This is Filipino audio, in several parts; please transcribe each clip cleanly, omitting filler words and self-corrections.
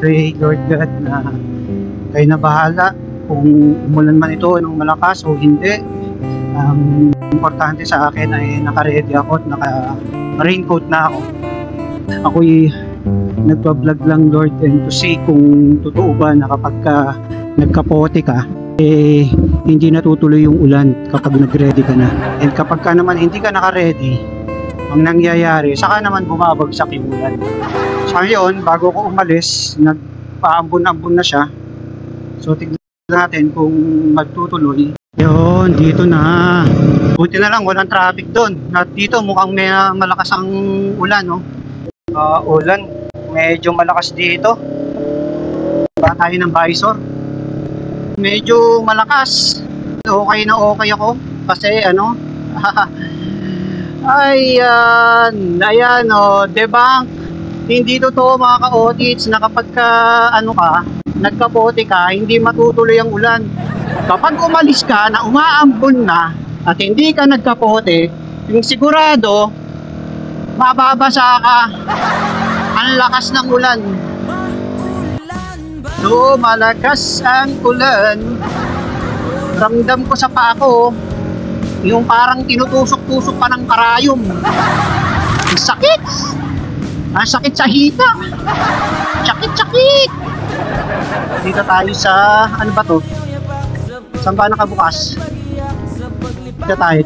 pray, Lord God, na kayo na bahala kung umulan man ito ng malakas o hindi. Importante sa akin ay naka-ready ako at naka-raincoat na ako. Ako'y nagpa-vlog lang, Lord, and to see kung totoo ba na kapag nagkapote ka, hindi natutuloy yung ulan kapag nag-ready ka na. And kapag ka naman hindi ka naka-ready, ang nangyayari, saka naman bumabagsak yung ulan. So ngayon, bago ko umalis, nagpaambon-ambon na siya. So tignan natin kung magtutuloy. Yun, dito na. Buti na lang, walang traffic doon. At dito mukhang may malakas ang ulan, no? Ulan, medyo malakas dito. Ba tayo ng visor. Medyo malakas. Okay na okay ako. Kasi ano, ayan o, debunk. Hindi totoo mga ka-audits na kapag nagkapote ka, hindi matutuloy ang ulan. Kapag umalis ka na umaambon na at hindi ka nagkapote, yung sigurado mababasa ka. Ang lakas ng ulan. So malakas ang ulan. Ramdam ko sa paa ko yung parang tinutusok-tusok pa ng karayom. Ang sakit! Ang sakit sa hita. Sakit! Dito tayo sa, ano ba to? Saan ba nakabukas? Dito tayo.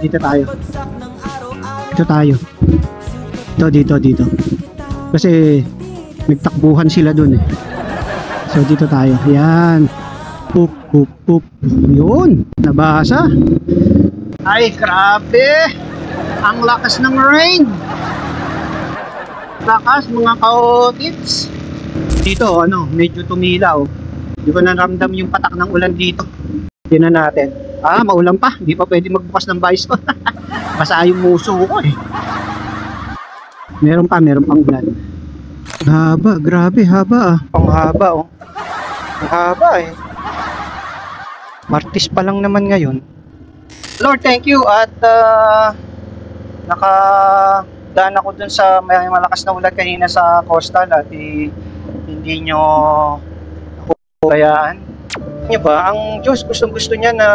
Dito. Kasi nagtakbuhan sila dun eh. So dito tayo. Yan. Pup. Yun. Nabasa. Ay, grabe. Ang lakas ng rain. Lakas mga ka-audits. Dito, medyo tumilaw. Di ko naramdam yung patak ng ulan dito. Tingnan natin. Maulan pa. Di pa pwede magbukas ng visor. Basa yung muso ko eh. Meron pang ulan. Haba, grabe, haba. Ang haba oh. Ang haba eh. Martes pa lang naman ngayon. Lord, thank you at nakadaan ako dun sa may malakas na ulan kanina sa coastal at hindi nyo ako kayaan. Niyo ba, ang Diyos gusto niya na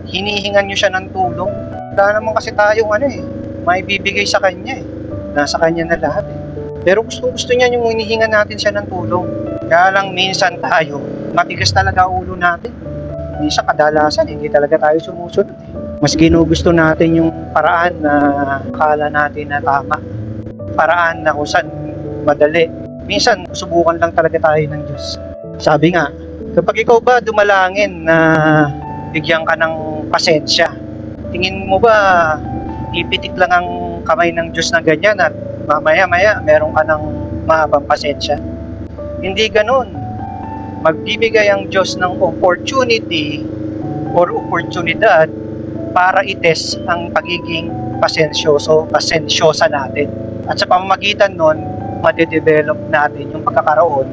hinihingan nyo siya ng tulong. Wala naman kasi tayong may bibigay sa Kanya eh. Nasa Kanya na lahat eh. Pero gusto niya yung hinihingan natin siya ng tulong. Kaya lang minsan tayo, matigas talaga ulo natin. Minsan kadalasan, hindi talaga tayo sumusunod eh. Mas ginugusto natin yung paraan na akala natin na tama. Paraan na kung saan madali. Minsan, subukan lang talaga tayo ng Diyos. Sabi nga, kapag ikaw ba dumalangin na bigyan ka ng pasensya, tingin mo ba ipitik lang ang kamay ng Diyos na ganyan at mamaya-maya meron ka ng mahabang pasensya? Hindi ganun. Magbibigay ang Diyos ng opportunity or oportunidad para ites ang pagiging pasensyosa natin. At sa pamamagitan nun, madedevelop natin yung pagkakaroon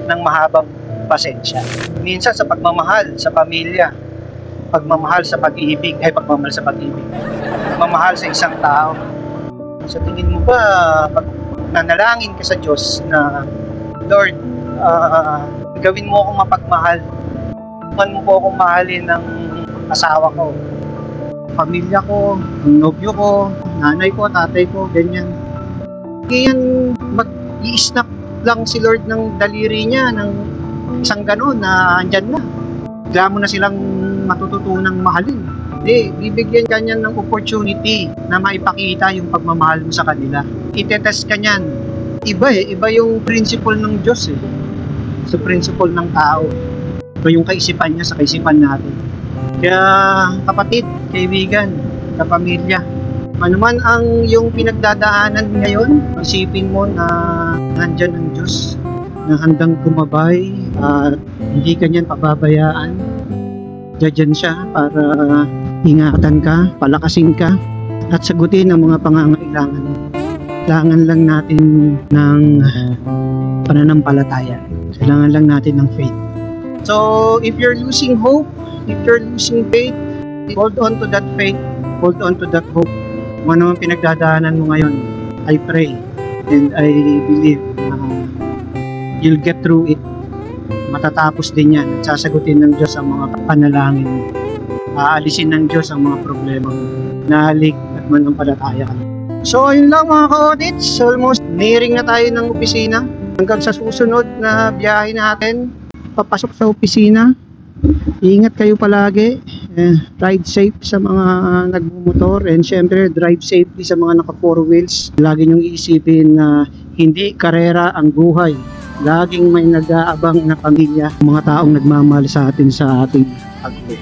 ng mahabang pasensya. Minsan sa pagmamahal sa pamilya, pagmamahal sa pag-ibig, pagmamahal sa isang tao. Sa tingin mo ba, pag nanalangin ka sa Diyos na, Lord, gawin mo akong mapagmahal. Huwag mo po akong mahalin ng asawa ko, pamilya ko, nobyo ko, nanay ko, tatay ko, ganyan. Ganyan, mag-i-snap lang si Lord ng daliri niya, ng isang gano'n na andyan na. Bigla mo na silang matututunang mahalin. Hindi, bibigyan ka niyan ng opportunity na maipakita yung pagmamahal mo sa kanila. Itetest ka niyan. Iba yung principle ng Diyos eh. Sa principle ng tao. Ito yung kaisipan niya sa kaisipan natin. Kaya kapatid, kaibigan, kapamilya, ano man ang yung pinagdadaanan ngayon, isipin mo na nandyan ang Diyos na handang gumabay at hindi ka niyan pababayaan. Diyan siya para ingatan ka, palakasin ka at sagutin ang mga pangangailangan mo. Kailangan lang natin ng pananampalataya. Kailangan lang natin ng faith. So, if you're losing hope, if you're losing faith, hold on to that faith, hold on to that hope. Kung ano man pinagdadaanan mo ngayon, I pray and I believe you'll get through it. matatapos din yan. At sasagutin ng Diyos ang mga panalangin mo. Aalisin ng Diyos ang mga problema mo. Nahalik at manampalataya ka. So ayun lang mga ka-audits, almost nearing na tayo ng opisina. Hanggang sa susunod na biyahe natin, papasok sa opisina. Ingat kayo palagi. Ride safe sa mga nagmumotor, and syempre drive safely sa mga naka 4 wheels. Lagi niyong iisipin na hindi karera ang buhay. Laging may nag-aabang na pamilya, mga taong nagmamahal sa atin sa ating pag-uwi.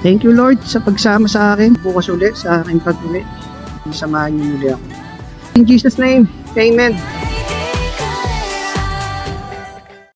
Thank you Lord sa pagsama sa akin. Bukas ulit sa aking pag-uwi. Samahan niyo muli ako. In Jesus' name, Amen.